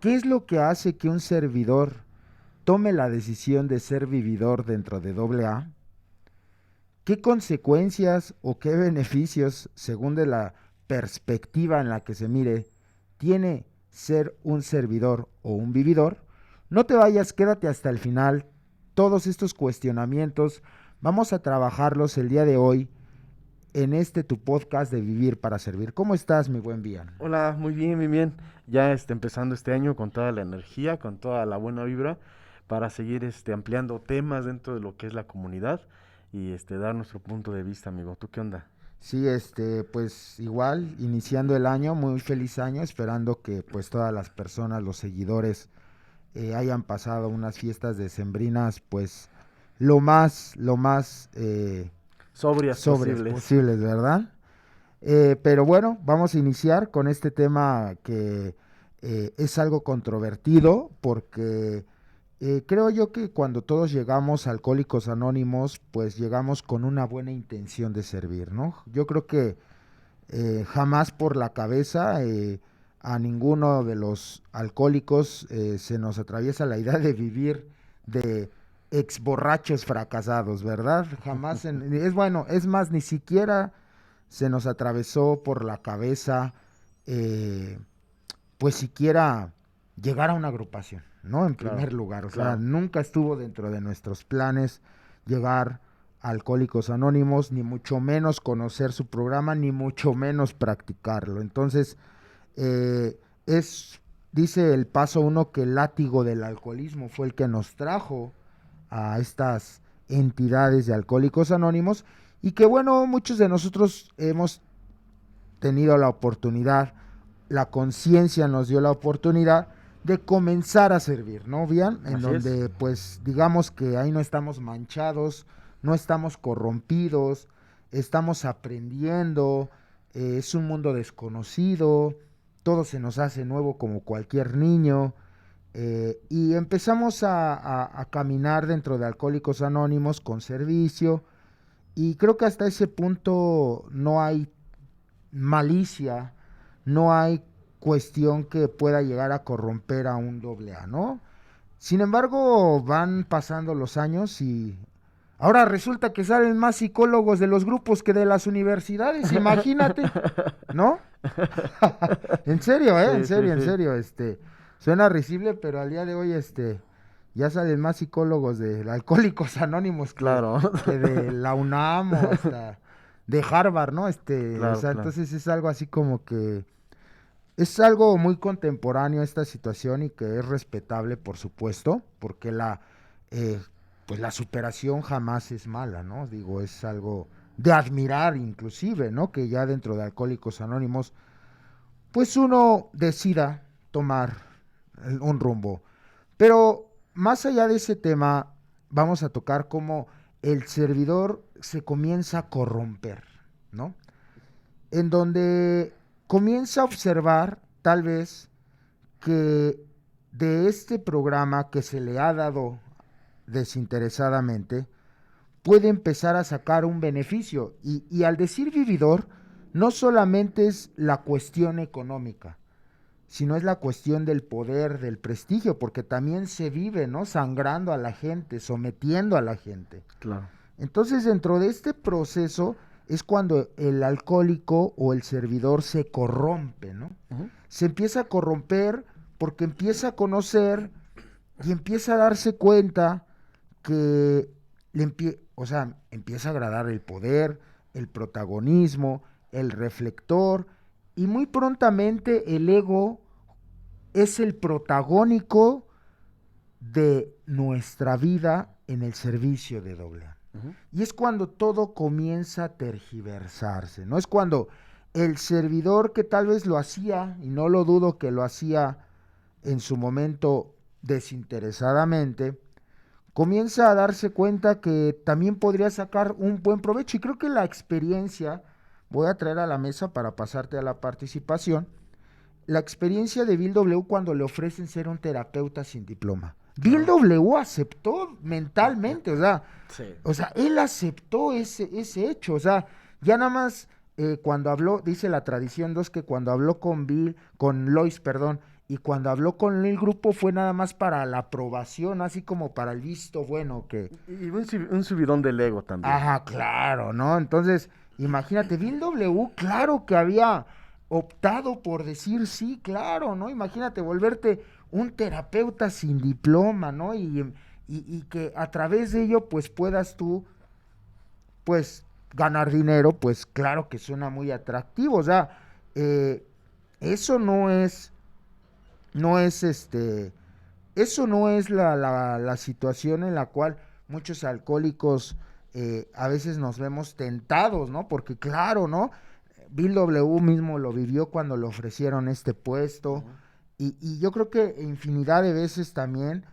¿qué es lo que hace que un servidor tome la decisión de ser vividor dentro de AA? ¿Qué consecuencias o qué beneficios, según de la perspectiva en la que se mire, tiene ser un servidor o un vividor? No te vayas, quédate hasta el final. Todos estos cuestionamientos vamos a trabajarlos el día de hoy en este tu podcast de Vivir para Servir. ¿Cómo estás, mi buen Bian? Hola, muy bien, muy bien. Ya empezando este año con toda la energía, con toda la buena vibra para seguir ampliando temas dentro de lo que es la comunidad y dar nuestro punto de vista, amigo. ¿Tú qué onda? Sí, pues igual, iniciando el año, muy feliz año, esperando que pues todas las personas, los seguidores, hayan pasado unas fiestas decembrinas, pues lo más Sobrias sobrias posibles. posibles, ¿verdad? Pero bueno, vamos a iniciar con este tema que es algo controvertido porque creo yo que cuando todos llegamos a Alcohólicos Anónimos, pues llegamos con una buena intención de servir, ¿no? Yo creo que jamás por la cabeza a ninguno de los alcohólicos se nos atraviesa la idea de vivir de ex borrachos fracasados, ¿verdad? Jamás, es bueno, es más, ni siquiera se nos atravesó por la cabeza, eh, pues siquiera llegar a una agrupación, ¿no? En Claro, primer lugar, o sea, claro. nunca estuvo dentro de nuestros planes llegar a Alcohólicos Anónimos, ni mucho menos conocer su programa, ni mucho menos practicarlo. Entonces, eh, es, dice el paso uno que el látigo del alcoholismo fue el que nos trajo a estas entidades de Alcohólicos Anónimos y que bueno, muchos de nosotros hemos tenido la oportunidad, la conciencia nos dio la oportunidad de comenzar a servir, ¿no? Bien, en Así es. donde pues digamos que ahí no estamos manchados, no estamos corrompidos, estamos aprendiendo, es un mundo desconocido, todo se nos hace nuevo como cualquier niño, y empezamos a caminar dentro de Alcohólicos Anónimos con servicio, y creo que hasta ese punto no hay malicia, no hay cuestión que pueda llegar a corromper a un doble A, ¿no? Sin embargo, van pasando los años y ahora resulta que salen más psicólogos de los grupos que de las universidades, imagínate, ¿no? En serio, en Sí, sí, serio, en sí. serio, suena risible, pero al día de hoy, ya salen más psicólogos de Alcohólicos Anónimos Claro. que de la UNAM o hasta de Harvard, ¿no? O Claro, sea, claro. entonces es algo así como que es algo muy contemporáneo esta situación y que es respetable, por supuesto, porque eh, pues la superación jamás es mala, ¿no? Digo, es algo de admirar inclusive, ¿no? Que ya dentro de Alcohólicos Anónimos pues uno decida tomar un rumbo. Pero más allá de ese tema, vamos a tocar cómo el servidor se comienza a corromper, ¿no? En donde comienza a observar, tal vez, que de este programa que se le ha dado desinteresadamente, puede empezar a sacar un beneficio. Y al decir vividor, no solamente es la cuestión económica, sino es la cuestión del poder, del prestigio, porque también se vive, ¿no? Sangrando a la gente, sometiendo a la gente. Claro. Entonces, dentro de este proceso es cuando el alcohólico o el servidor se corrompe, ¿no? Ujú. Se empieza a corromper porque empieza a conocer y empieza a darse cuenta que o sea, empieza a agradar el poder, el protagonismo, el reflector, y muy prontamente el ego es el protagónico de nuestra vida en el servicio de doble A. Ujú. Y es cuando todo comienza a tergiversarse, ¿no? Es cuando el servidor que tal vez lo hacía, y no lo dudo que lo hacía en su momento desinteresadamente, comienza a darse cuenta que también podría sacar un buen provecho. Y creo que la experiencia, voy a traer a la mesa para pasarte a la participación, la experiencia de Bill W. cuando le ofrecen ser un terapeuta sin diploma. Bill Ah, W. aceptó mentalmente, sí. o sea, él aceptó ese hecho, o sea, ya nada más cuando habló, dice la tradición 2 que cuando habló con Lois, perdón, y cuando habló con el grupo fue nada más para la aprobación, así como para el visto bueno que, Y un subidón del ego también. ajá, claro, ¿no? Entonces, imagínate, Bill W, claro que había optado por decir sí, claro, ¿no? Imagínate volverte un terapeuta sin diploma, ¿no? Y que a través de ello, pues puedas tú, pues, ganar dinero, pues claro que suena muy atractivo. O sea, eh, eso no es eso no es la situación en la cual muchos alcohólicos a veces nos vemos tentados, ¿no? Porque claro, ¿no? Bill W mismo lo vivió cuando le ofrecieron este puesto Ujú. y yo creo que infinidad de veces también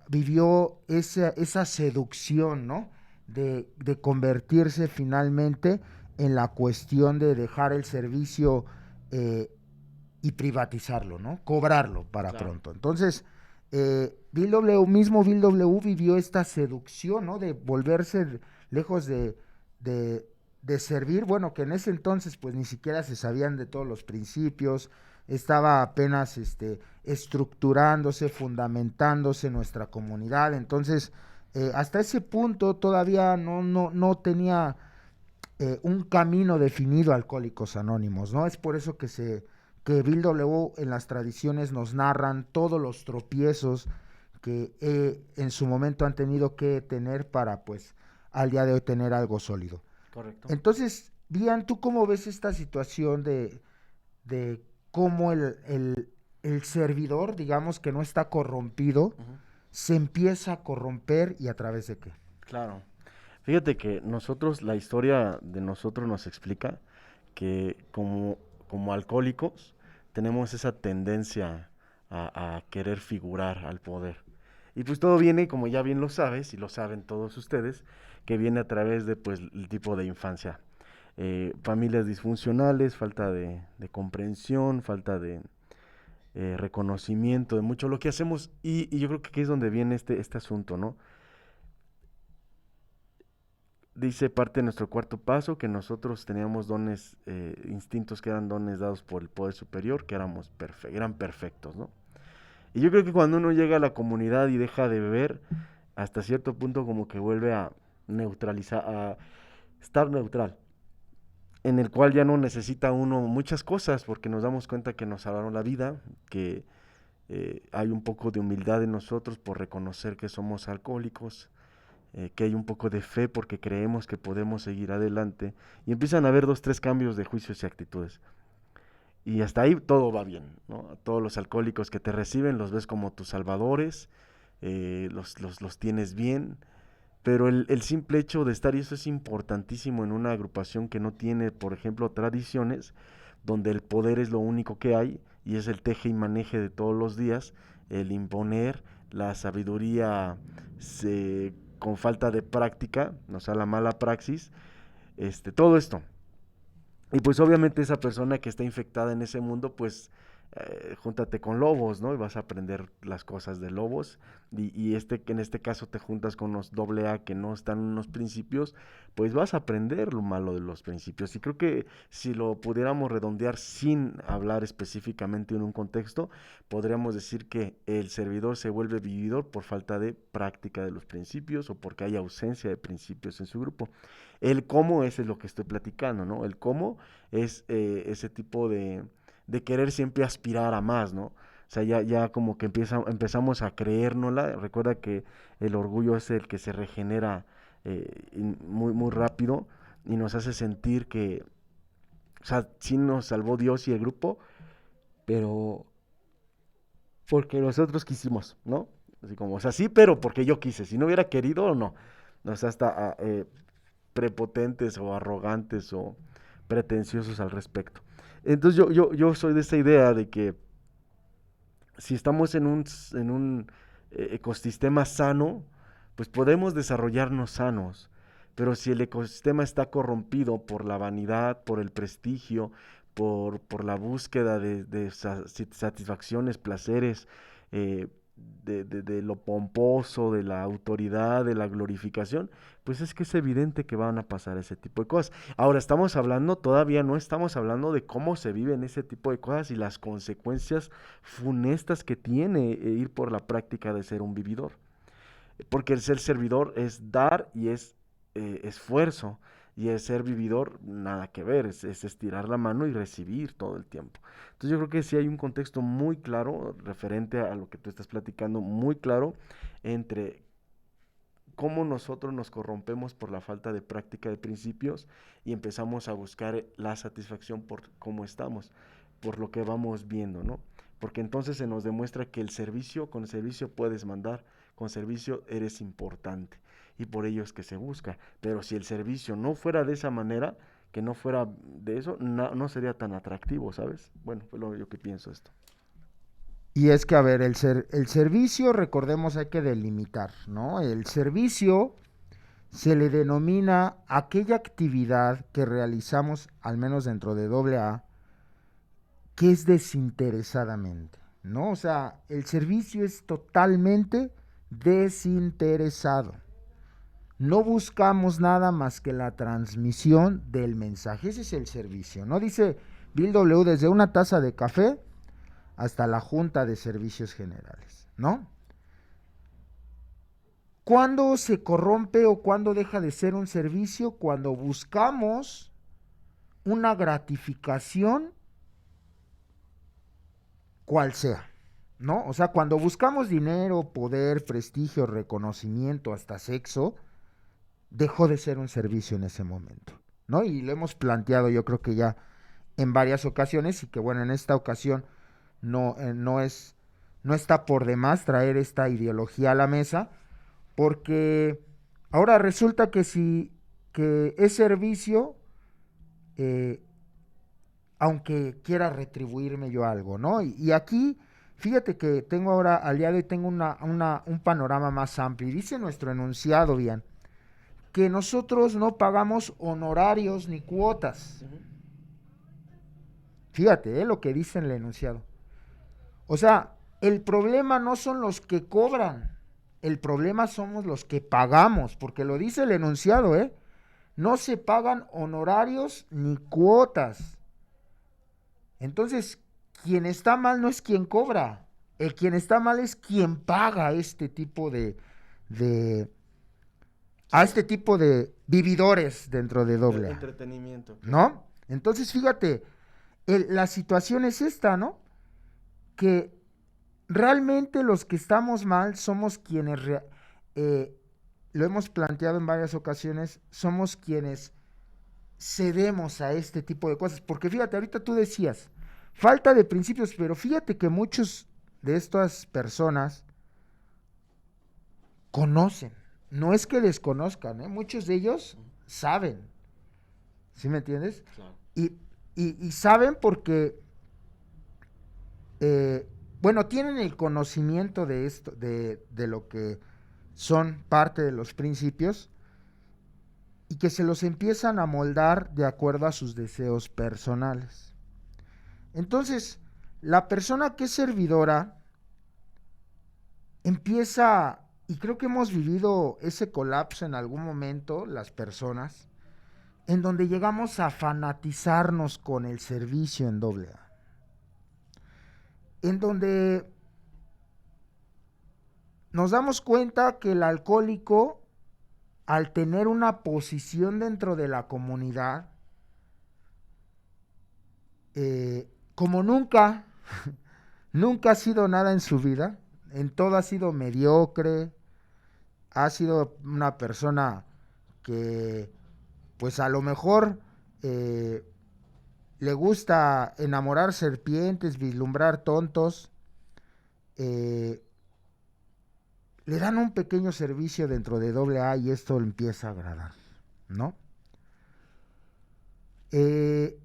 vivió esa seducción, ¿no? De convertirse finalmente en la cuestión de dejar el servicio eh, y privatizarlo, ¿no? Cobrarlo para Claro. pronto. Entonces, Bill W, mismo Bill W vivió esta seducción, ¿no? De volverse lejos de, de servir, bueno, que en ese entonces pues ni siquiera se sabían de todos los principios, estaba apenas estructurándose, fundamentándose nuestra comunidad, entonces hasta ese punto todavía no tenía un camino definido a Alcohólicos Anónimos, ¿no? Es por eso que Bill W en las tradiciones nos narran todos los tropiezos que en su momento han tenido que tener para, pues, al día de hoy tener algo sólido. Correcto. Entonces, Bian, ¿tú cómo ves esta situación de cómo el servidor, digamos que no está corrompido, Ujú. se empieza a corromper y a través de qué? Claro. Fíjate que nosotros, la historia de nosotros nos explica que como alcohólicos tenemos esa tendencia a querer figurar al poder. Y pues todo viene, como ya bien lo sabes, y lo saben todos ustedes, que viene a través de pues el tipo de infancia. Familias disfuncionales, falta de comprensión, falta de reconocimiento de mucho lo que hacemos, y yo creo que aquí es donde viene este asunto, ¿no? Dice parte de nuestro cuarto paso que nosotros teníamos dones, instintos que eran dones dados por el poder superior, que eran perfectos, ¿no? Y yo creo que cuando uno llega a la comunidad y deja de beber, hasta cierto punto como que vuelve a neutralizar, a estar neutral, en el cual ya no necesita uno muchas cosas, porque nos damos cuenta que nos salvaron la vida, que hay un poco de humildad en nosotros por reconocer que somos alcohólicos, que hay un poco de fe porque creemos que podemos seguir adelante, y empiezan a haber dos, tres cambios de juicios y actitudes. Y hasta ahí todo va bien, ¿no? A todos los alcohólicos que te reciben los ves como tus salvadores, los tienes bien, pero el simple hecho de estar, y eso es importantísimo en una agrupación que no tiene, por ejemplo, tradiciones, donde el poder es lo único que hay, y es el teje y maneje de todos los días, el imponer la sabiduría con falta de práctica, o sea, la mala praxis, todo esto. Y pues obviamente esa persona que está infectada en ese mundo, pues júntate con lobos, ¿no? Y vas a aprender las cosas de lobos. Que en este caso te juntas con los doble A que no están en unos principios, pues vas a aprender lo malo de los principios. Y creo que si lo pudiéramos redondear sin hablar específicamente en un contexto, podríamos decir que el servidor se vuelve vividor por falta de práctica de los principios o porque hay ausencia de principios en su grupo. El cómo, ese es lo que estoy platicando, ¿no? El cómo es ese tipo de querer siempre aspirar a más, ¿no? O sea, ya como que empezamos a creérnosla. Recuerda que el orgullo es el que se regenera muy rápido y nos hace sentir que, o sea, sí nos salvó Dios y el grupo, pero porque nosotros quisimos, ¿no? Así como, o sea, sí, pero porque yo quise. Si no hubiera querido, no. O sea, hasta prepotentes o arrogantes o pretenciosos al respecto. Entonces yo soy de esa idea de que si estamos en un ecosistema sano, pues podemos desarrollarnos sanos. Pero si el ecosistema está corrompido por la vanidad, por el prestigio, por la búsqueda de satisfacciones, placeres, de lo pomposo, de la autoridad, de la glorificación, pues es que es evidente que van a pasar ese tipo de cosas. Ahora estamos hablando, todavía no estamos hablando de cómo se viven ese tipo de cosas y las consecuencias funestas que tiene ir por la práctica de ser un vividor. Porque el ser servidor es dar y es esfuerzo, y el ser vividor nada que ver, es estirar la mano y recibir todo el tiempo. Entonces yo creo que sí hay un contexto muy claro referente a lo que tú estás platicando, muy claro entre cómo nosotros nos corrompemos por la falta de práctica de principios y empezamos a buscar la satisfacción por cómo estamos, por lo que vamos viendo, ¿no? Porque entonces se nos demuestra que el servicio, con servicio puedes mandar, con servicio eres importante y por ello es que se busca. Pero si el servicio no fuera de esa manera, que no fuera de eso, no sería tan atractivo, ¿sabes? Bueno, fue lo yo que pienso esto. Y es que, a ver, el servicio, recordemos, hay que delimitar, ¿no? El servicio se le denomina aquella actividad que realizamos, al menos dentro de AA, que es desinteresadamente, ¿no? O sea, el servicio es totalmente desinteresado. No buscamos nada más que la transmisión del mensaje. Ese es el servicio, ¿no? Dice Bill W. desde una taza de café hasta la Junta de Servicios Generales, ¿no? ¿Cuándo se corrompe o cuándo deja de ser un servicio? Cuando buscamos una gratificación cual sea, ¿no? O sea, cuando buscamos dinero, poder, prestigio, reconocimiento, hasta sexo, dejó de ser un servicio en ese momento, ¿no? Y lo hemos planteado yo creo que ya en varias ocasiones y que bueno, en esta ocasión no está por demás traer esta ideología a la mesa, porque ahora resulta que si que es servicio, eh, aunque quiera retribuirme yo algo, ¿no? Y aquí, fíjate que tengo ahora al día de hoy tengo un panorama más amplio. Y dice nuestro enunciado, bien, que nosotros no pagamos honorarios ni cuotas. Fíjate, lo que dice en el enunciado. O sea, el problema no son los que cobran, el problema somos los que pagamos, porque lo dice el enunciado, ¿eh? No se pagan honorarios ni cuotas. Entonces, quien está mal no es quien cobra, el quien está mal es quien paga de a Sí, este tipo de vividores dentro de doble A, entretenimiento, claro. ¿no? Entonces, fíjate, la situación es esta, ¿no? Que realmente los que estamos mal somos quienes, eh, lo hemos planteado en varias ocasiones, somos quienes cedemos a este tipo de cosas. Porque fíjate, ahorita tú decías, falta de principios, pero fíjate que muchos de estas personas conocen, no es que desconozcan, ¿eh? Muchos de ellos saben, ¿sí me entiendes? Claro. Y, y saben porque, eh, bueno, tienen el conocimiento de esto, de lo que son parte de los principios y que se los empiezan a moldar de acuerdo a sus deseos personales. Entonces, la persona que es servidora empieza, y creo que hemos vivido ese colapso en algún momento, las personas, en donde llegamos a fanatizarnos con el servicio en doble A. En donde nos damos cuenta que el alcohólico, al tener una posición dentro de la comunidad, como nunca, nunca ha sido nada en su vida, en todo ha sido mediocre, ha sido una persona que pues a lo mejor eh, le gusta enamorar serpientes, vislumbrar tontos, eh, le dan un pequeño servicio dentro de doble A y esto le empieza a agradar, ¿no? Eh,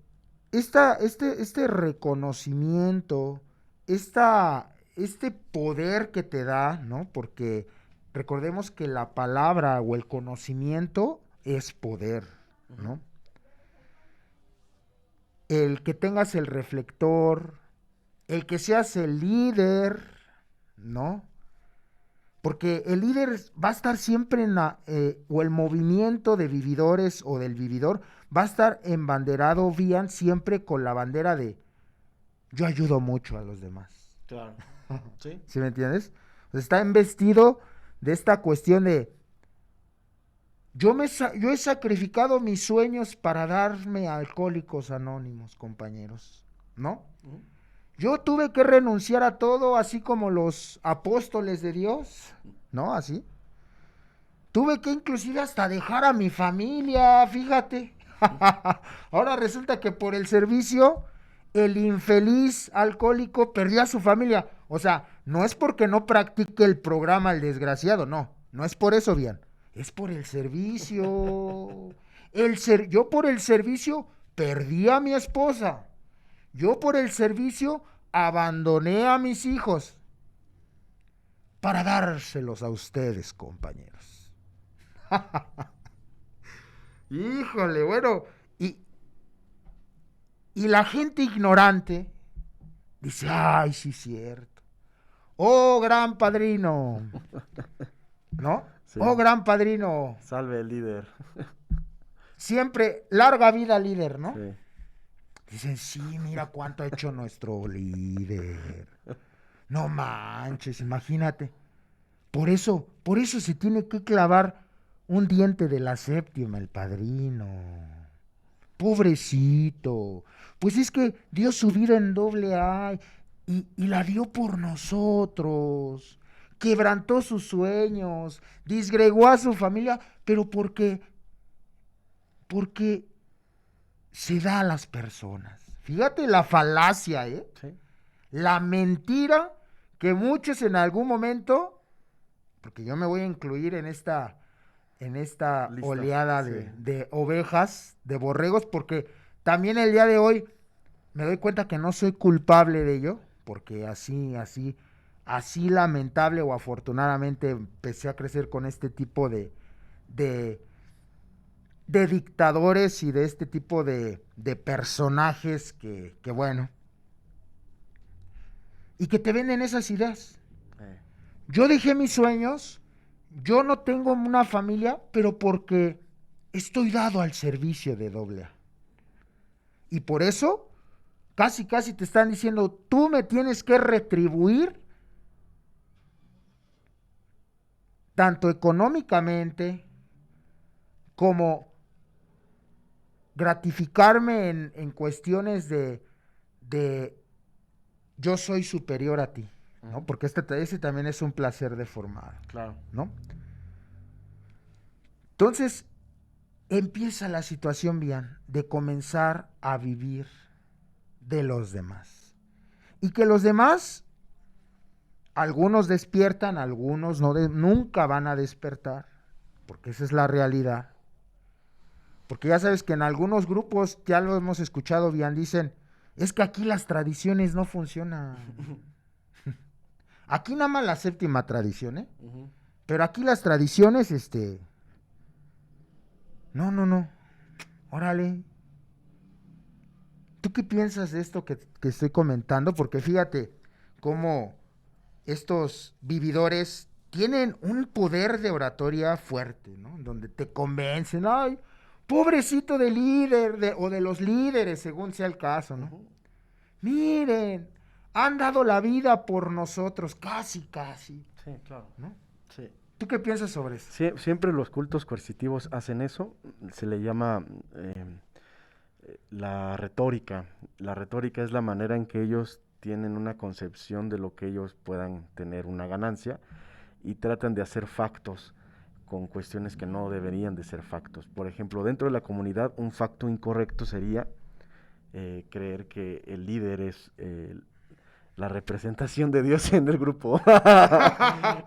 este reconocimiento, este poder que te da, ¿no? Porque recordemos que la palabra o el conocimiento es poder, Ujú. ¿no? El que tengas el reflector, el que seas el líder, ¿no? Porque el líder va a estar siempre o el movimiento de vividores o del vividor va a estar embanderado bien siempre con la bandera de yo ayudo mucho a los demás. Claro. Sí. ¿Sí me entiendes? O sea, está investido de esta cuestión de yo he sacrificado mis sueños para darme a Alcohólicos Anónimos, compañeros, ¿no? Ujú. Yo tuve que renunciar a todo, así como los apóstoles de Dios, ¿no? Así. Tuve que inclusive hasta dejar a mi familia, fíjate. Ahora resulta que por el servicio, el infeliz alcohólico perdió a su familia. O sea, no es porque no practique el programa el desgraciado, no. No es por eso, bien. Es por el servicio. Yo por el servicio perdí a mi esposa. Yo por el servicio abandoné a mis hijos para dárselos a ustedes, compañeros. Híjole, bueno, y, y la gente ignorante dice, ay, sí, cierto. Oh, gran padrino, ¿no? Sí. Oh, gran padrino. Salve el líder. Siempre, larga vida líder, ¿no? Sí. Dicen, sí, mira cuánto ha hecho nuestro líder. No manches, imagínate. Por eso se tiene que clavar un diente de la séptima, el padrino. Pobrecito. Pues es que dio su vida en doble A y la dio por nosotros. Quebrantó sus sueños, disgregó a su familia, pero porque se da a las personas. Fíjate la falacia, ¿eh? Sí. La mentira que muchos en algún momento, porque yo me voy a incluir en esta Lista, oleada sí. de ovejas, de borregos, porque también el día de hoy me doy cuenta que no soy culpable de ello, porque así lamentable o afortunadamente empecé a crecer con este tipo de, de dictadores y de este tipo de personajes que bueno, y que te venden esas ideas. Yo dejé mis sueños, yo no tengo una familia, pero porque estoy dado al servicio de doble A. Y por eso, casi te están diciendo, tú me tienes que retribuir, tanto económicamente como gratificarme en cuestiones de yo soy superior a ti, ¿no? Porque ese también es un placer deformado, Claro. ¿no? Entonces, empieza la situación bien de comenzar a vivir de los demás. Y que los demás, algunos despiertan, algunos nunca van a despertar, porque esa es la realidad. Porque ya sabes que en algunos grupos, ya lo hemos escuchado bien, dicen, es que aquí las tradiciones no funcionan. Aquí nada más la séptima tradición, ¿eh? Ujú. Pero aquí las tradiciones, no. Órale. ¿Tú qué piensas de esto que estoy comentando? Porque fíjate cómo estos vividores tienen un poder de oratoria fuerte, ¿no? Donde te convencen, ay, pobrecito del líder o de los líderes, según sea el caso, ¿no? Ujú. Miren, han dado la vida por nosotros, casi, Sí, claro. ¿no? Sí. ¿Tú qué piensas sobre eso? Siempre los cultos coercitivos hacen eso. Se le llama la retórica. La retórica es la manera en que ellos tienen una concepción de lo que ellos puedan tener una ganancia y tratan de hacer factos con cuestiones que no deberían de ser factos. Por ejemplo, dentro de la comunidad, un facto incorrecto sería creer que el líder es la representación de Dios en el grupo.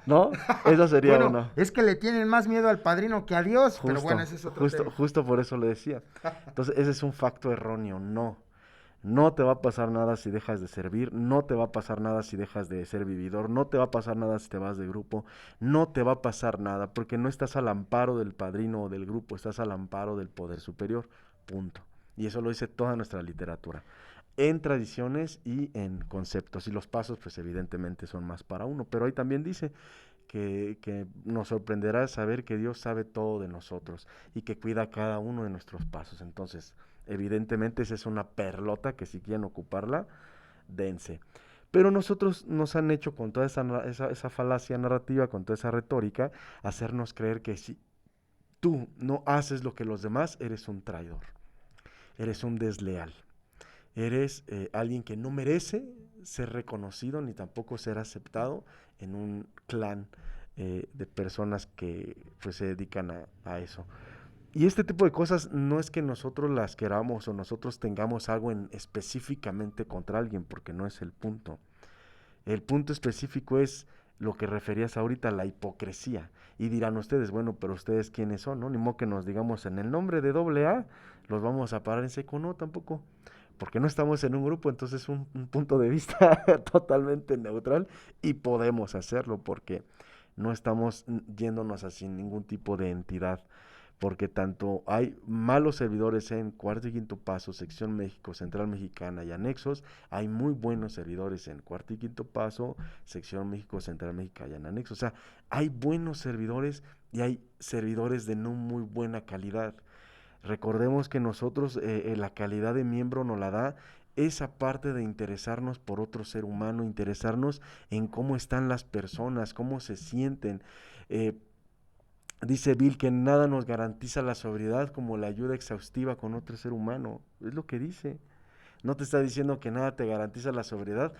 ¿No? Esa sería Bueno, una. es que le tienen más miedo al padrino que a Dios, pero Justo, bueno, ese es otro tema. justo por eso lo decía. Entonces, ese es un facto erróneo. No. No te va a pasar nada si dejas de servir, no te va a pasar nada si dejas de ser vividor, no te va a pasar nada si te vas de grupo, no te va a pasar nada, porque no estás al amparo del padrino o del grupo, estás al amparo del poder superior, punto. Y eso lo dice toda nuestra literatura, en tradiciones y en conceptos. Y los pasos, pues evidentemente son más para uno, pero ahí también dice que nos sorprenderá saber que Dios sabe todo de nosotros y que cuida cada uno de nuestros pasos. Entonces, evidentemente esa es una perlota que si quieren ocuparla, dense. Pero nosotros nos han hecho con toda esa falacia narrativa, con toda esa retórica, hacernos creer que si tú no haces lo que los demás, eres un traidor, eres un desleal, eres alguien que no merece ser reconocido ni tampoco ser aceptado en un clan de personas que pues se dedican a eso. Y este tipo de cosas no es que nosotros las queramos o nosotros tengamos algo específicamente contra alguien, porque no es el punto. El punto específico es lo que referías ahorita, la hipocresía. Y dirán ustedes, bueno, pero ustedes quiénes son, ¿no? Ni modo que nos digamos en el nombre de AA, los vamos a parar en seco, no, tampoco. Porque no estamos en un grupo, entonces un punto de vista totalmente neutral y podemos hacerlo porque no estamos yéndonos así ningún tipo de entidad, porque tanto hay malos servidores en Cuarto y Quinto Paso, Sección México, Central Mexicana y anexos, hay muy buenos servidores en Cuarto y Quinto Paso, Sección México, Central Mexicana y en anexos. O sea, hay buenos servidores y hay servidores de no muy buena calidad. Recordemos que nosotros la calidad de miembro nos la da esa parte de interesarnos por otro ser humano, interesarnos en cómo están las personas, cómo se sienten. Eh, Dice Bill que nada nos garantiza la sobriedad como la ayuda exhaustiva con otro ser humano. Es lo que dice. No te está diciendo que nada te garantiza la sobriedad,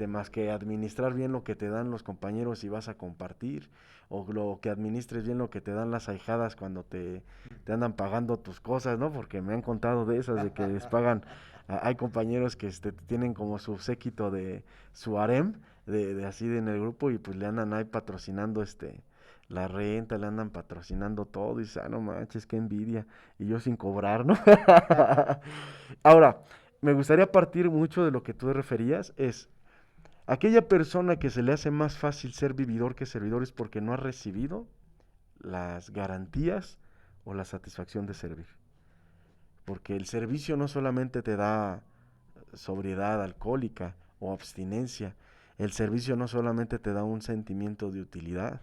más que administrar bien lo que te dan los compañeros y vas a compartir, o lo que administres bien lo que te dan las ahijadas cuando te andan pagando tus cosas, ¿no? Porque me han contado de esas, de que les pagan, hay compañeros que tienen como su séquito de su harem, de así en el grupo, y pues le andan ahí patrocinando la renta, le andan patrocinando todo, y dice, no manches, qué envidia, y yo sin cobrar, ¿no? Ahora, me gustaría partir mucho de lo que tú referías, es aquella persona que se le hace más fácil ser vividor que servidor es porque no ha recibido las garantías o la satisfacción de servir. Porque el servicio no solamente te da sobriedad alcohólica o abstinencia, el servicio no solamente te da un sentimiento de utilidad,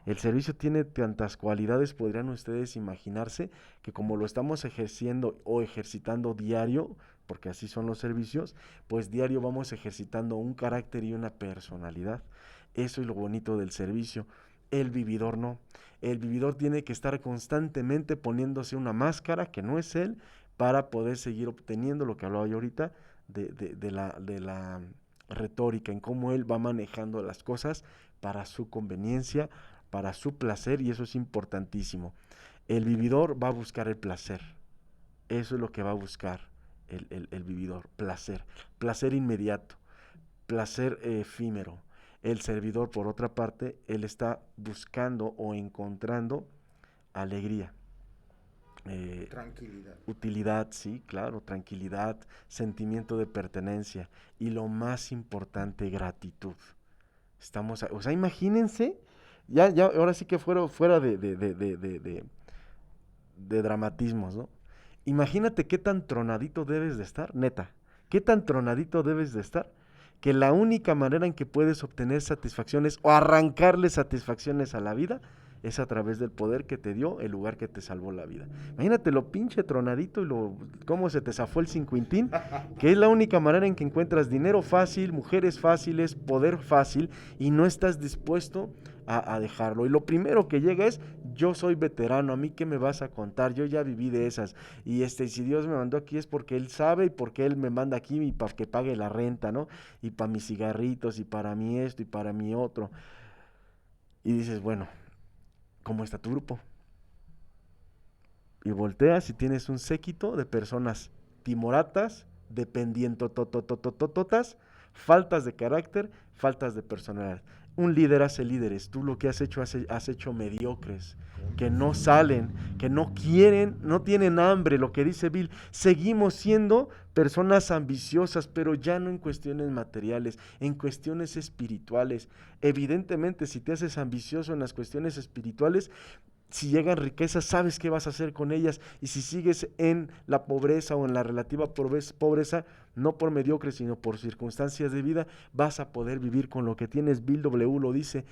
el servicio tiene tantas cualidades, podrían ustedes imaginarse, que como lo estamos ejerciendo o ejercitando diario, porque así son los servicios, pues diario vamos ejercitando un carácter y una personalidad. Eso es lo bonito del servicio. El vividor no. El vividor tiene que estar constantemente poniéndose una máscara que no es él para poder seguir obteniendo lo que hablaba yo ahorita de la retórica, en cómo él va manejando las cosas para su conveniencia, para su placer, y eso es importantísimo. El vividor va a buscar el placer. Eso es lo que va a buscar el vividor, placer. Placer inmediato, placer efímero. El servidor, por otra parte, él está buscando o encontrando alegría. Tranquilidad. Utilidad, sí, claro, tranquilidad, sentimiento de pertenencia y lo más importante, gratitud. O sea, imagínense, ya, ahora sí que fuera de dramatismos, ¿no? Imagínate qué tan tronadito debes de estar, neta, qué tan tronadito debes de estar, que la única manera en que puedes obtener satisfacciones o arrancarle satisfacciones a la vida es a través del poder que te dio el lugar que te salvó la vida. Imagínate lo pinche tronadito y cómo se te zafó el cincuintín, que es la única manera en que encuentras dinero fácil, mujeres fáciles, poder fácil, y no estás dispuesto a dejarlo. Y lo primero que llega es, yo soy veterano, a mí qué me vas a contar, yo ya viví de esas, y si Dios me mandó aquí es porque Él sabe y porque Él me manda aquí y para que pague la renta, ¿no? Y para mis cigarritos, y para mí esto, y para mí otro. Y dices, bueno, ¿cómo está tu grupo? Y volteas y tienes un séquito de personas timoratas, dependientototototototas, faltas de carácter, faltas de personalidad. Un líder hace líderes, tú lo que has hecho mediocres, que no salen, que no quieren, no tienen hambre, lo que dice Bill, seguimos siendo personas ambiciosas, pero ya no en cuestiones materiales, en cuestiones espirituales. Evidentemente, si te haces ambicioso en las cuestiones espirituales, Si llegan riquezas, sabes qué vas a hacer con ellas. Y si sigues en la pobreza o en la relativa pobreza, no por mediocre, sino por circunstancias de vida, vas a poder vivir con lo que tienes. Bill W. lo dice,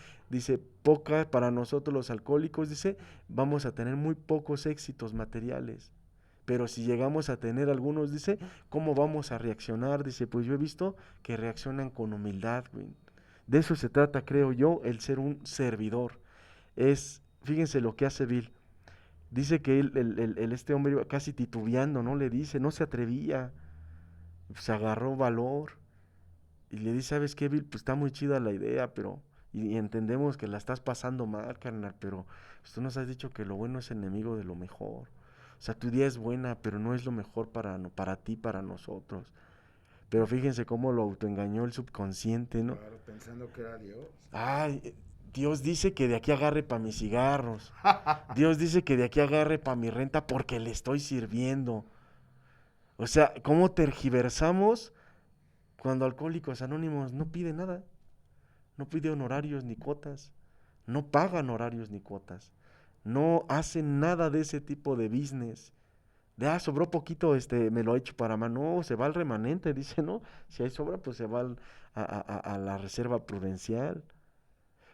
poca para nosotros los alcohólicos, dice, vamos a tener muy pocos éxitos materiales. Pero si llegamos a tener algunos, dice, ¿cómo vamos a reaccionar? Dice, pues yo he visto que reaccionan con humildad, güey. De eso se trata, creo yo, el ser un servidor. Fíjense lo que hace Bill. Dice que este hombre iba casi titubeando, ¿no? Le dice, no se atrevía, se agarró valor y le dice, ¿sabes qué, Bill? Pues está muy chida la idea, y entendemos que la estás pasando mal, carnal, pero tú nos has dicho que lo bueno es enemigo de lo mejor. O sea, tu idea es buena, pero no es lo mejor para ti, para nosotros. Pero fíjense cómo lo autoengañó el subconsciente, ¿no? Claro, pensando que era Dios. Ay, Dios dice que de aquí agarre para mis cigarros. Dios dice que de aquí agarre para mi renta porque le estoy sirviendo. O sea, ¿cómo tergiversamos cuando Alcohólicos Anónimos no pide nada? No pide honorarios ni cuotas. No pagan horarios ni cuotas. No hacen nada de ese tipo de business. Sobró poquito, me lo he hecho para más. No, se va al remanente, dice, ¿no? Si hay sobra, pues se va a la reserva prudencial.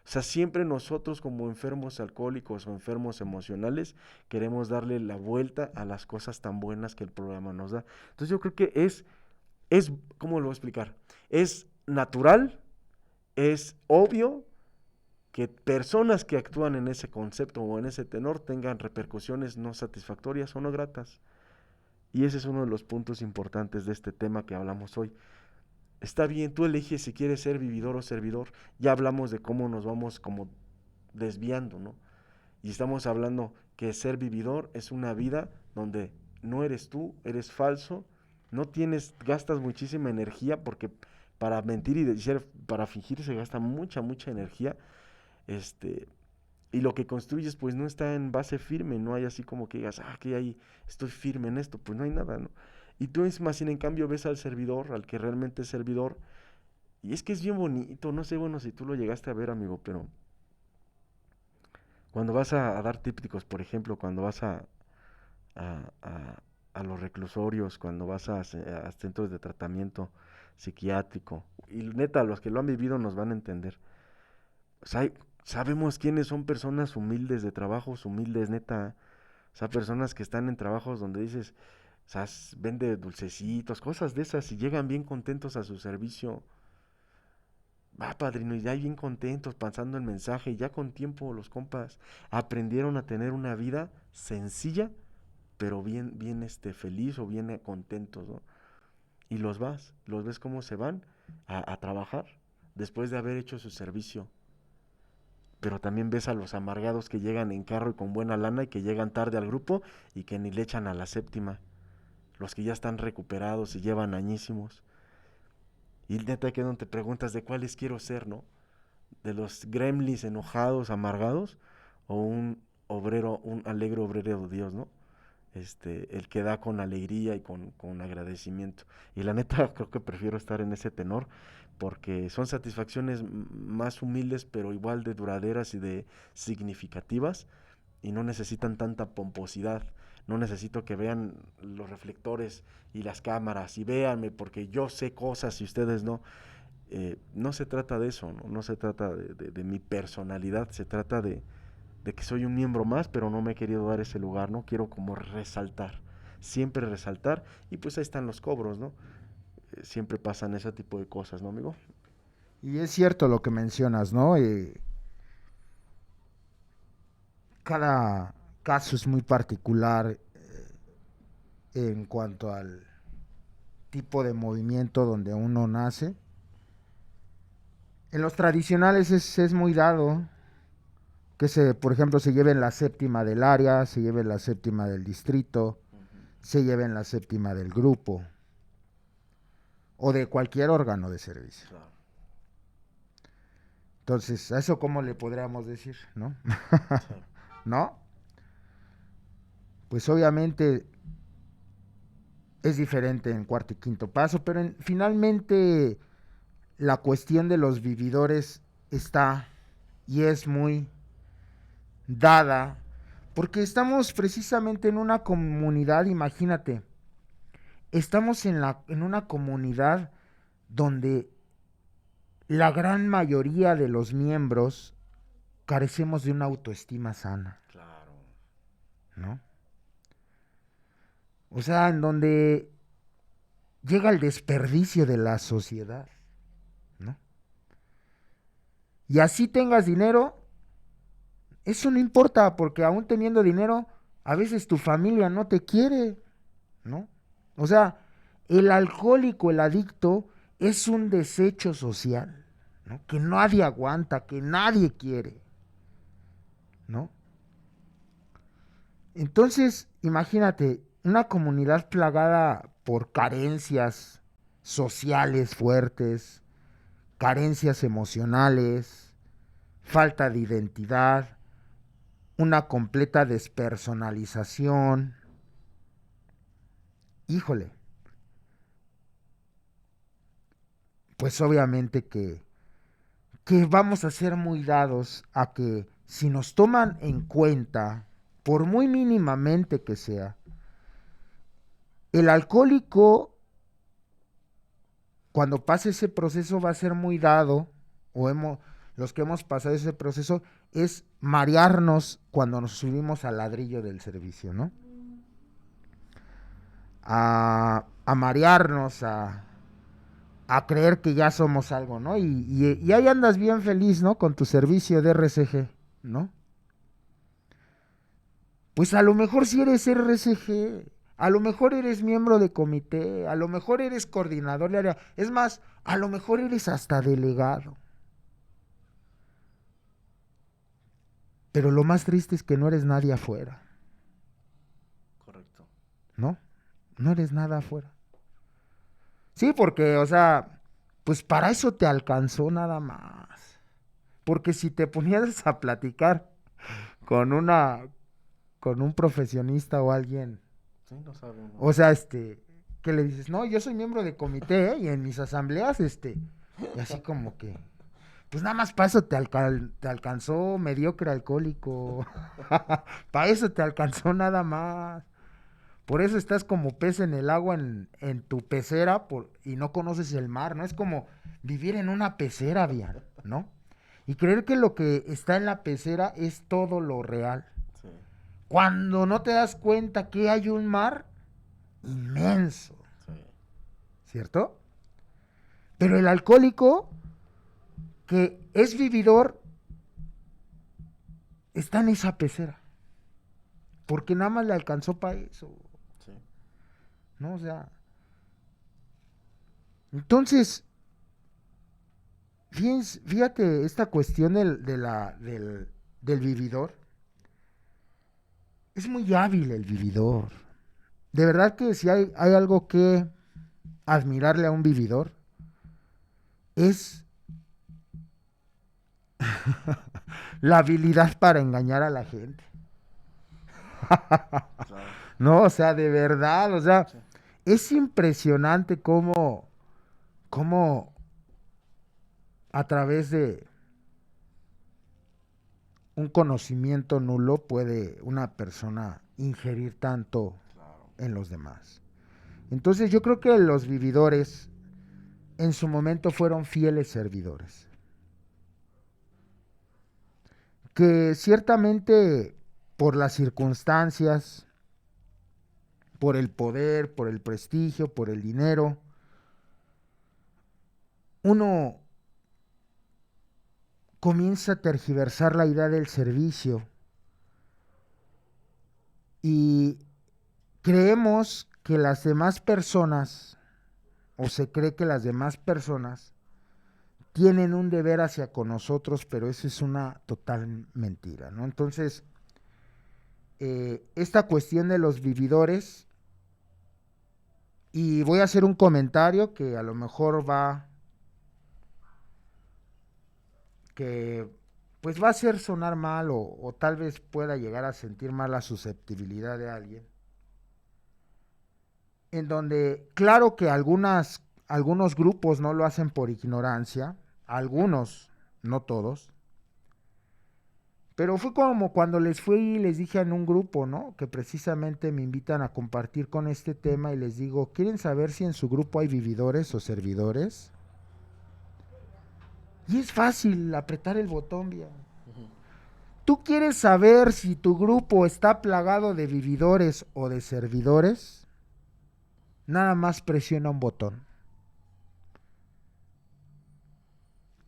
O sea, siempre nosotros como enfermos alcohólicos o enfermos emocionales queremos darle la vuelta a las cosas tan buenas que el programa nos da. Entonces yo creo que ¿cómo lo voy a explicar? Es natural, es obvio que personas que actúan en ese concepto o en ese tenor tengan repercusiones no satisfactorias o no gratas. Y ese es uno de los puntos importantes de este tema que hablamos hoy. Está bien, tú eliges si quieres ser vividor o servidor. Ya hablamos de cómo nos vamos como desviando, ¿no? Y estamos hablando que ser vividor es una vida donde no eres tú, eres falso, gastas muchísima energía porque para mentir para fingir se gasta mucha energía, y lo que construyes pues no está en base firme, no hay así como que digas, que ahí estoy firme en esto, pues no hay nada, ¿no? Y tú es más, en cambio ves al servidor, al que realmente es servidor, y es que es bien bonito, no sé, bueno, si tú lo llegaste a ver, amigo, pero cuando vas a dar típicos, por ejemplo, cuando vas a, a- a los reclusorios, cuando vas a centros de tratamiento psiquiátrico, y neta, los que lo han vivido nos van a entender. O sea, sabemos quiénes son personas humildes de trabajos humildes, neta. O sea, personas que están en trabajos donde dices, o sea, vende dulcecitos, cosas de esas, y llegan bien contentos a su servicio. Va, padrino, y ya bien contentos, pasando el mensaje, y ya con tiempo los compas aprendieron a tener una vida sencilla, pero bien feliz o bien contentos, ¿no? Y los ves cómo se van a trabajar después de haber hecho su servicio. Pero también ves a los amargados que llegan en carro y con buena lana y que llegan tarde al grupo y que ni le echan a la séptima. Los que ya están recuperados y llevan añísimos. Y neta que donde te preguntas de cuáles quiero ser, ¿no? De los gremlins enojados, amargados, o un alegre obrero de Dios, ¿no? El que da con alegría y con agradecimiento. Y la neta creo que prefiero estar en ese tenor porque son satisfacciones más humildes pero igual de duraderas y de significativas y no necesitan tanta pomposidad. No necesito que vean los reflectores y las cámaras y véanme porque yo sé cosas y ustedes no. No se trata de eso, no se trata de mi personalidad, se trata de que soy un miembro más, pero no me he querido dar ese lugar, ¿no? Quiero como resaltar, siempre resaltar, y pues ahí están los cobros, ¿no? Siempre pasan ese tipo de cosas, ¿no, amigo? Y es cierto lo que mencionas, ¿no? Cada caso es muy particular en cuanto al tipo de movimiento donde uno nace. En los tradicionales es muy dado que por ejemplo, se lleven la séptima del área, se lleven la séptima del distrito, se lleven la séptima del grupo o de cualquier órgano de servicio. Claro. Entonces, ¿a eso cómo le podríamos decir, no? Sí. ¿No? Pues obviamente es diferente en cuarto y quinto paso, pero finalmente la cuestión de los vividores está y es muy dada Porque estamos precisamente en una comunidad, imagínate, estamos en una comunidad donde la gran mayoría de los miembros carecemos de una autoestima sana, Claro. ¿no? O sea, en donde llega el desperdicio de la sociedad, ¿no? Y así tengas dinero, eso no importa, porque aún teniendo dinero, a veces tu familia no te quiere, ¿no? O sea, el alcohólico, el adicto, es un desecho social, ¿no? Que nadie aguanta, que nadie quiere, ¿no? Entonces, imagínate, una comunidad plagada por carencias sociales fuertes, carencias emocionales, falta de identidad, una completa despersonalización. Híjole, pues obviamente que vamos a ser muy dados a que si nos toman en cuenta, por muy mínimamente que sea, el alcohólico cuando pase ese proceso va a ser muy dado, o los que hemos pasado ese proceso, es marearnos cuando nos subimos al ladrillo del servicio, ¿no? A marearnos, a creer que ya somos algo, ¿no? Y ahí andas bien feliz, ¿no? Con tu servicio de RCG, ¿no? Pues a lo mejor si eres RCG, a lo mejor eres miembro de comité, a lo mejor eres coordinador de área, es más, a lo mejor eres hasta delegado. Pero lo más triste es que no eres nadie afuera, Correcto. ¿no? No eres nada afuera. Sí, porque, o sea, pues para eso te alcanzó nada más. Porque si te ponías a platicar con con un profesionista o alguien, Sí, no sabe uno. o sea, que le dices, no, yo soy miembro de comité, ¿eh? Y en mis asambleas, y así como que, pues nada más para eso te alcanzó mediocre alcohólico. Para eso te alcanzó nada más. Por eso estás como pez en el agua en tu pecera y no conoces el mar, ¿no? Es como vivir en una pecera, bien, ¿no? Y creer que lo que está en la pecera es todo lo real. Sí, Cuando no te das cuenta que hay un mar inmenso, sí. ¿cierto? Pero el alcohólico, que es vividor, está en esa pecera. Porque nada más le alcanzó para eso, Sí. ¿no? O sea, entonces, fíjate esta cuestión del vividor. Es muy hábil el vividor. De verdad que si hay algo que admirarle a un vividor, es la habilidad para engañar a la gente. Claro. No, o sea, de verdad, o sea, Sí. es impresionante cómo a través de un conocimiento nulo puede una persona ingerir tanto Claro. en los demás. Entonces yo creo que los vividores en su momento fueron fieles servidores, que ciertamente por las circunstancias, por el poder, por el prestigio, por el dinero, uno comienza a tergiversar la idea del servicio y creemos que las demás personas, o se cree que las demás personas tienen un deber hacia con nosotros, pero eso es una total mentira, ¿no? Entonces, esta cuestión de los vividores, y voy a hacer un comentario que a lo mejor que pues va a hacer sonar mal o tal vez pueda llegar a sentir mal la susceptibilidad de alguien, en donde claro que algunos grupos no lo hacen por ignorancia, algunos, no todos, Pero fue como cuando les fui y les dije en un grupo, ¿no? Que precisamente me invitan a compartir con este tema y les digo, ¿quieren saber si en su grupo hay vividores o servidores? Y es fácil apretar el botón, bien. ¿Tú quieres saber si tu grupo está plagado de vividores o de servidores? Nada más presiona un botón.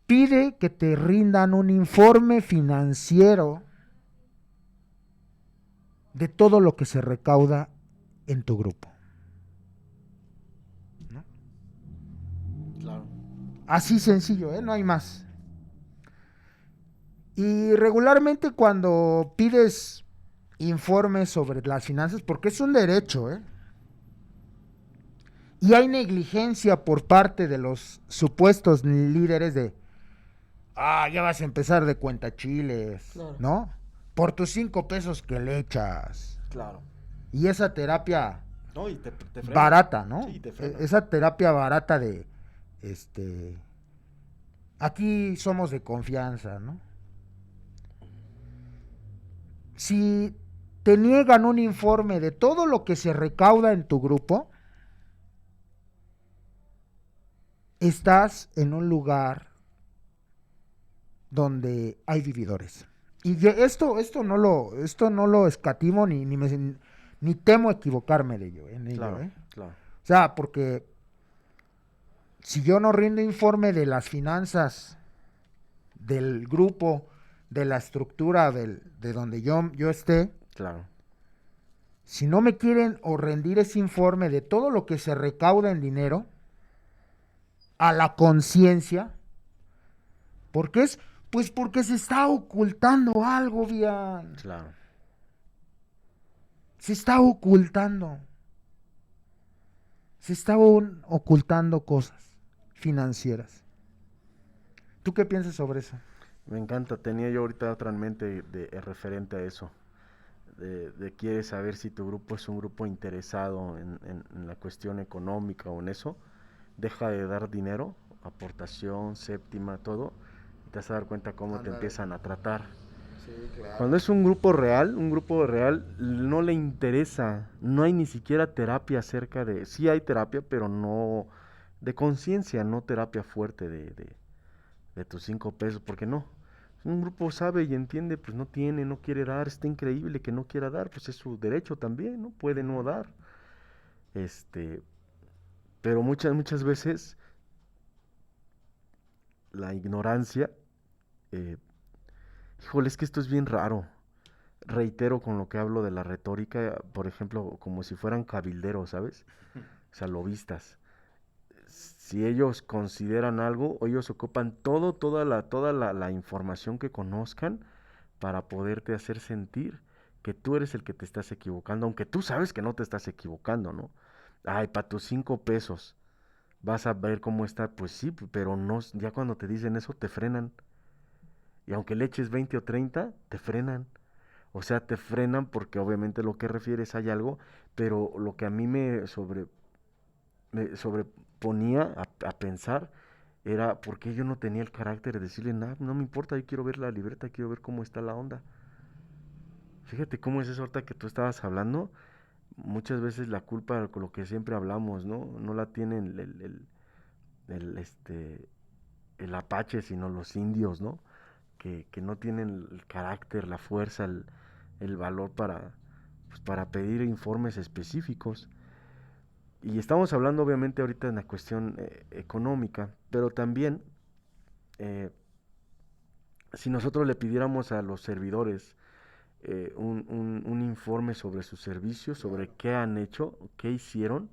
Pide que te rindan un informe financiero de todo lo que se recauda en tu grupo. ¿No? Claro. Así sencillo, ¿eh? No hay más. Y regularmente cuando pides informes sobre las finanzas, porque es un derecho, ¿eh? Y hay negligencia por parte de los supuestos líderes de, ya vas a empezar de cuentachiles, Claro. ¿no? Por tus 5 pesos que le echas. Claro. Y esa terapia No, y te frena. barata, ¿no? Sí, te frena. Esa terapia barata de, aquí somos de confianza, ¿no? Si te niegan un informe de todo lo que se recauda en tu grupo, estás en un lugar donde hay vividores. Y esto no lo escatimo ni temo equivocarme de ello, en ello, Claro, ¿eh? claro. O sea, porque si yo no rindo informe de las finanzas del grupo, de la estructura de donde yo esté, Claro. si no me quieren o rendir ese informe de todo lo que se recauda en dinero, a la conciencia, porque porque se está ocultando algo, bien. Claro. Se está ocultando. Se estaban ocultando cosas financieras. ¿Tú qué piensas sobre eso? Me encanta. Tenía yo ahorita otra en mente referente a eso. De quieres saber si tu grupo es un grupo interesado en la cuestión económica o en eso. Deja de dar dinero, aportación, séptima, todo. Y te vas a dar cuenta cómo te empiezan a tratar. Sí, claro. Cuando es un grupo real, no le interesa, no hay ni siquiera terapia acerca de, sí hay terapia, pero no de conciencia, no terapia fuerte de tus 5 pesos, porque no. Un grupo sabe y entiende, pues no tiene, no quiere dar, está increíble que no quiera dar, pues es su derecho también, ¿no? Puede no dar. Este, pero muchas veces la ignorancia, eh, híjole, es que esto es bien raro. Reitero con lo que hablo de la retórica, por ejemplo, como si fueran cabilderos, ¿sabes? O sea, lobistas. Si ellos consideran algo, o ellos ocupan toda la información que conozcan para poderte hacer sentir que tú eres el que te estás equivocando, aunque tú sabes que no te estás equivocando, ¿no? Ay, para tus 5 pesos vas a ver cómo está, pues sí, pero no, ya cuando te dicen eso te frenan. Y aunque le eches 20 o 30, te frenan. O sea, te frenan porque obviamente lo que refieres hay algo, pero lo que a mí me sobreponía a pensar era por qué yo no tenía el carácter de decirle, nada, no me importa, yo quiero ver la libreta, quiero ver cómo está la onda. Fíjate cómo es eso ahorita que tú estabas hablando. Muchas veces la culpa, con lo que siempre hablamos, ¿no? No la tienen el apache, sino los indios, ¿no? Que no tienen el carácter, la fuerza, el valor para pedir informes específicos. Y estamos hablando obviamente ahorita en la cuestión económica, pero también eh, si nosotros le pidiéramos a los servidores un informe sobre sus servicios, sobre qué han hecho, qué hicieron,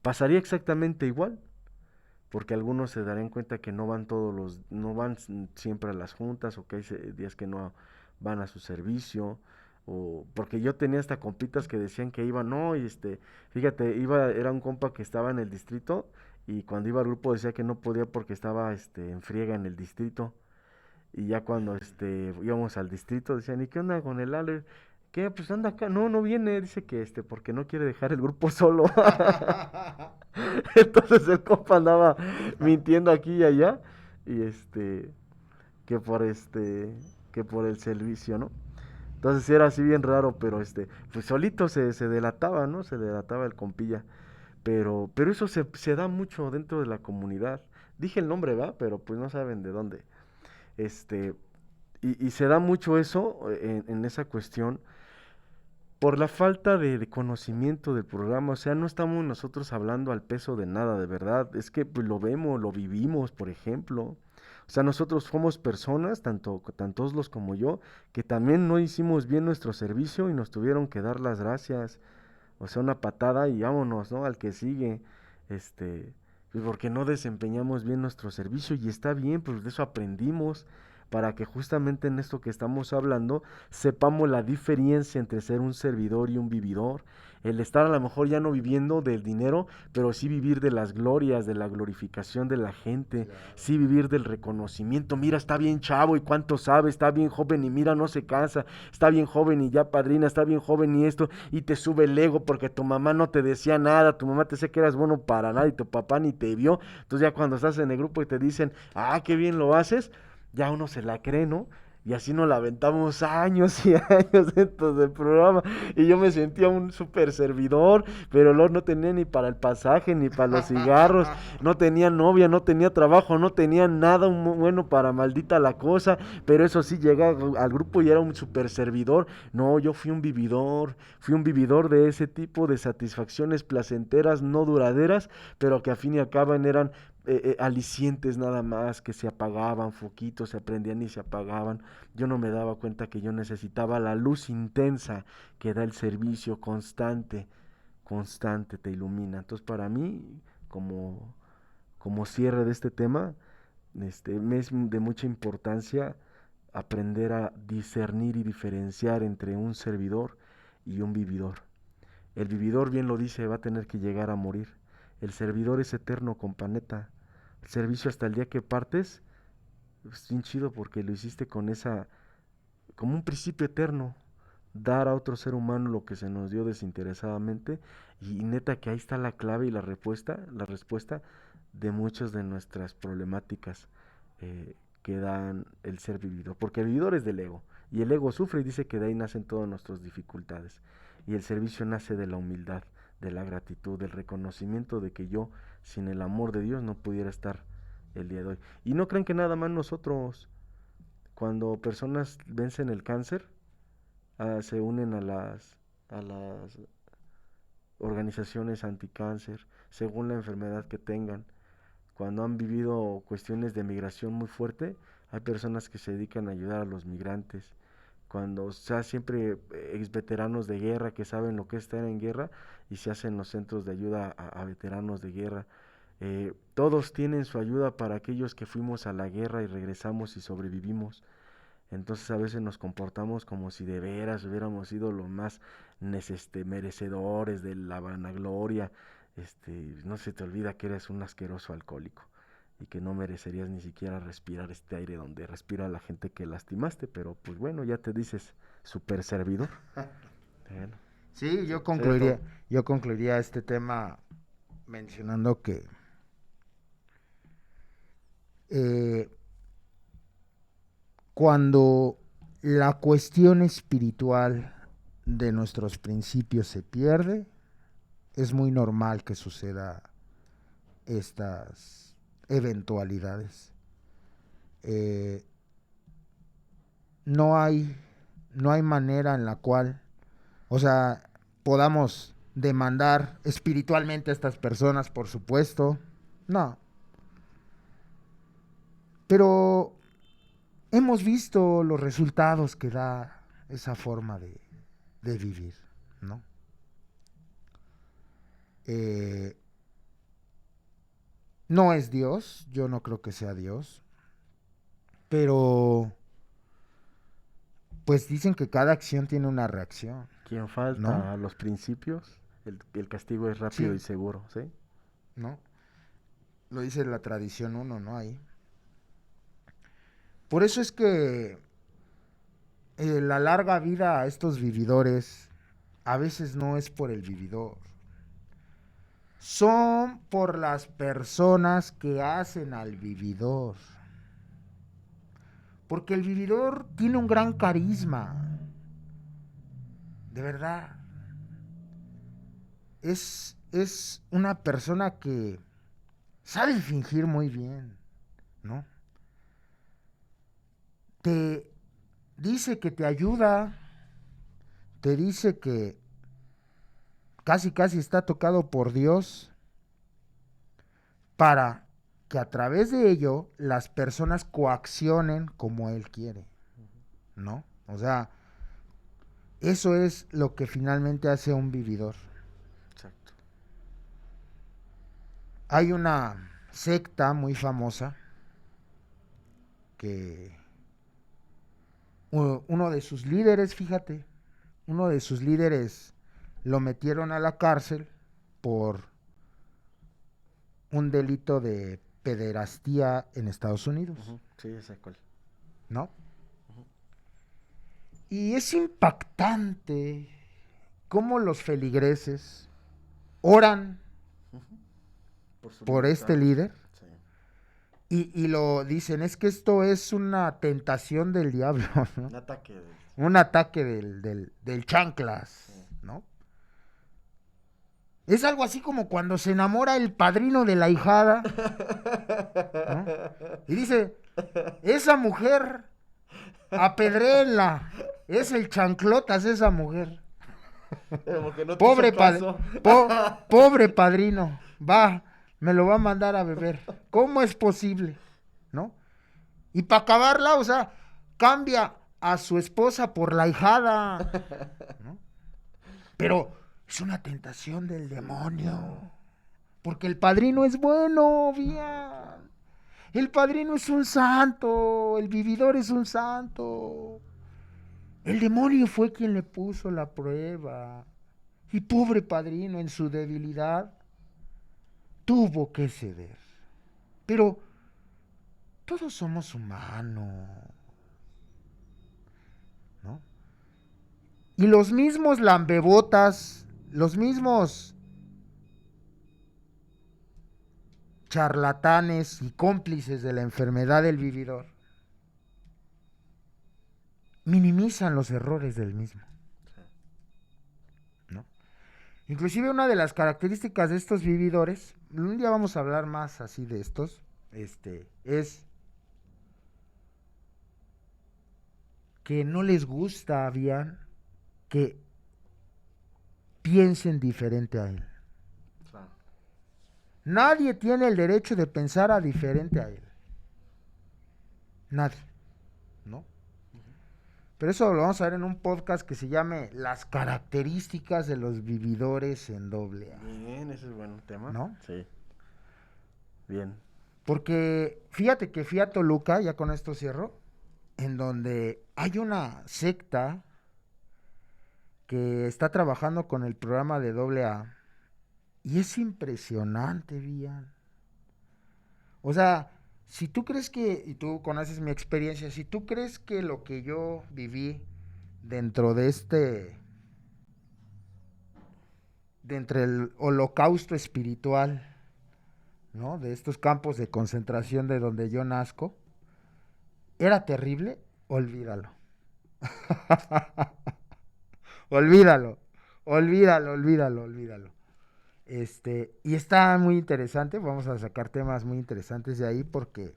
pasaría exactamente igual, porque algunos se darían cuenta que no van siempre a las juntas, o que hay días que no van a su servicio, o porque yo tenía hasta compitas que decían que iban, no, y fíjate, era un compa que estaba en el distrito, y cuando iba al grupo decía que no podía porque estaba en friega en el distrito, y ya cuando íbamos al distrito decían, ¿y qué onda con el Ale? ¿Qué? Pues anda acá, no viene, dice que porque no quiere dejar el grupo solo. Entonces el compa andaba mintiendo aquí y allá, y que por que por el servicio, ¿no? Entonces era así bien raro, pero pues solito se delataba, ¿no? Se delataba el compilla. Pero eso se da mucho dentro de la comunidad. Dije el nombre, ¿va? Pero pues no saben de dónde. Este, y se da mucho eso en esa cuestión por la falta de conocimiento del programa. O sea, no estamos nosotros hablando al peso de nada, de verdad. Es que pues, lo vemos, lo vivimos, por ejemplo. O sea, nosotros somos personas, tanto los como yo, que también no hicimos bien nuestro servicio y nos tuvieron que dar las gracias. O sea, una patada y vámonos, ¿no? Al que sigue. Pues porque no desempeñamos bien nuestro servicio y está bien, pues de eso aprendimos para que justamente en esto que estamos hablando sepamos la diferencia entre ser un servidor y un vividor. El estar a lo mejor ya no viviendo del dinero, pero sí vivir de las glorias, de la glorificación de la gente, Claro. sí vivir del reconocimiento. Mira, está bien chavo y cuánto sabe, está bien joven y mira, no se cansa, está bien joven y ya padrina, está bien joven y esto, y te sube el ego porque tu mamá no te decía nada, tu mamá te decía que eras bueno para nada y tu papá ni te vio. Entonces ya cuando estás en el grupo y te dicen, ah, qué bien lo haces, ya uno se la cree, ¿no? Y así nos la aventamos años y años dentro del programa. Y yo me sentía un super servidor, pero luego no tenía ni para el pasaje, ni para los cigarros, no tenía novia, no tenía trabajo, no tenía nada bueno para maldita la cosa. Pero eso sí, llegué al grupo y era un super servidor. No, yo fui un vividor de ese tipo de satisfacciones placenteras, no duraderas, pero que a fin y al cabo eran alicientes nada más, que se apagaban, foquitos se prendían y se apagaban. Yo no me daba cuenta que yo necesitaba la luz intensa que da el servicio constante, constante, te ilumina. Entonces para mí, como cierre de este tema, me es de mucha importancia aprender a discernir y diferenciar entre un servidor y un vividor. El vividor, bien lo dice, va a tener que llegar a morir. El servidor es eterno, companeta. El servicio hasta el día que partes es bien chido porque lo hiciste con como un principio eterno. Dar a otro ser humano lo que se nos dio desinteresadamente. Y neta que ahí está la clave y la respuesta de muchas de nuestras problemáticas que dan el ser vivido. Porque el vividor es del ego. Y el ego sufre y dice que de ahí nacen todas nuestras dificultades. Y el servicio nace de la humildad, de la gratitud, del reconocimiento de que yo, sin el amor de Dios, no pudiera estar el día de hoy. Y no creen que nada más nosotros, cuando personas vencen el cáncer, se unen a las organizaciones anticáncer, según la enfermedad que tengan. Cuando han vivido cuestiones de migración muy fuerte, hay personas que se dedican a ayudar a los migrantes. Cuando sea siempre ex veteranos de guerra que saben lo que es estar en guerra y se hacen los centros de ayuda a veteranos de guerra. Todos tienen su ayuda para aquellos que fuimos a la guerra y regresamos y sobrevivimos. Entonces a veces nos comportamos como si de veras hubiéramos sido los más merecedores de la vanagloria. No se te olvida que eres un asqueroso alcohólico y que no merecerías ni siquiera respirar este aire donde respira la gente que lastimaste, pero pues bueno, ya te dices super servidor. Bueno, Sí, sería todo. yo concluiría este tema mencionando que eh, cuando la cuestión espiritual de nuestros principios se pierde, es muy normal que suceda estas eventualidades. Eh, no hay, no hay manera en la cual, o sea, podamos demandar espiritualmente a estas personas, por supuesto. No. Pero hemos visto los resultados que da esa forma de vivir, ¿no? Eh, no es Dios, yo no creo que sea Dios, pero pues dicen que cada acción tiene una reacción, Quien ¿no? falta a los principios, el castigo es rápido y Sí, seguro, ¿sí? ¿no? Lo dice la tradición uno, ¿no? Ahí. Por eso es que la larga vida a estos vividores a veces no es por el vividor, son por las personas que hacen al vividor. Porque el vividor tiene un gran carisma. De verdad. Es una persona que sabe fingir muy bien, ¿no? Te dice que te ayuda, te dice que casi está tocado por Dios para que a través de ello las personas coaccionen como Él quiere, ¿no? O sea, eso es lo que finalmente hace un vividor. Exacto. Hay una secta muy famosa que uno de sus líderes, fíjate, uno de sus líderes lo metieron a la cárcel por un delito de pederastía en Estados Unidos, Sí, ese cuál. ¿no? Y es impactante cómo los feligreses oran por este líder. Sí. Y lo dicen, es que esto es una tentación del diablo, ¿no? Un ataque de... Un ataque del chanclas, ¿no? Es algo así como cuando se enamora el padrino de la ahijada, ¿no? Y dice, esa mujer, apedréenla, es el chanclotas esa mujer. No Pobre pobre padrino, me lo va a mandar a beber. ¿Cómo es posible? ¿No? Y para acabarla, o sea, cambia a su esposa por la ahijada, ¿no? Pero es una tentación del demonio. Porque el padrino es bueno, bien. El padrino es un santo, el vividor es un santo. El demonio fue quien le puso la prueba. Y pobre padrino, en su debilidad, tuvo que ceder. Pero todos somos humanos, ¿no? Y los mismos lambebotas, los mismos charlatanes y cómplices de la enfermedad del vividor minimizan los errores del mismo, ¿no? Inclusive una de las características de estos vividores, un día vamos a hablar más así de estos, es que no les gusta bien que piensen diferente a él. Claro. Nadie tiene el derecho de pensar a diferente a él. Nadie, ¿no? Pero eso lo vamos a ver en un podcast que se llame Las características de los vividores en AA. Bien, ese es buen tema. ¿No? Sí. Bien. Porque fíjate que fui a Toluca, ya con esto cierro, en donde hay una secta que está trabajando con el programa de AA y es impresionante, bien. O sea, si tú crees que, y tú conoces mi experiencia, si tú crees que lo que yo viví dentro de dentro del holocausto espiritual, ¿no? De estos campos de concentración de donde yo nazco, era terrible, olvídalo. olvídalo, olvídalo. Y está muy interesante, vamos a sacar temas muy interesantes de ahí porque,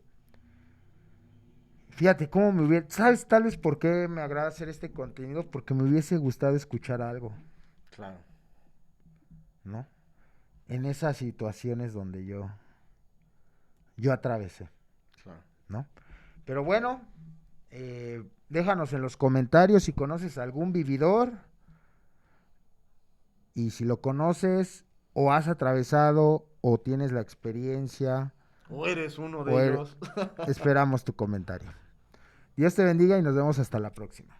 fíjate, cómo me hubiera, ¿sabes tal vez por qué me agrada hacer este contenido? Porque me hubiese gustado escuchar algo. Claro. ¿No? En esas situaciones donde yo atravesé. Claro. ¿No? Pero bueno, déjanos en los comentarios si conoces algún vividor y si lo conoces o has atravesado o tienes la experiencia o eres uno de ellos. Esperamos tu comentario. Dios te bendiga y nos vemos hasta la próxima.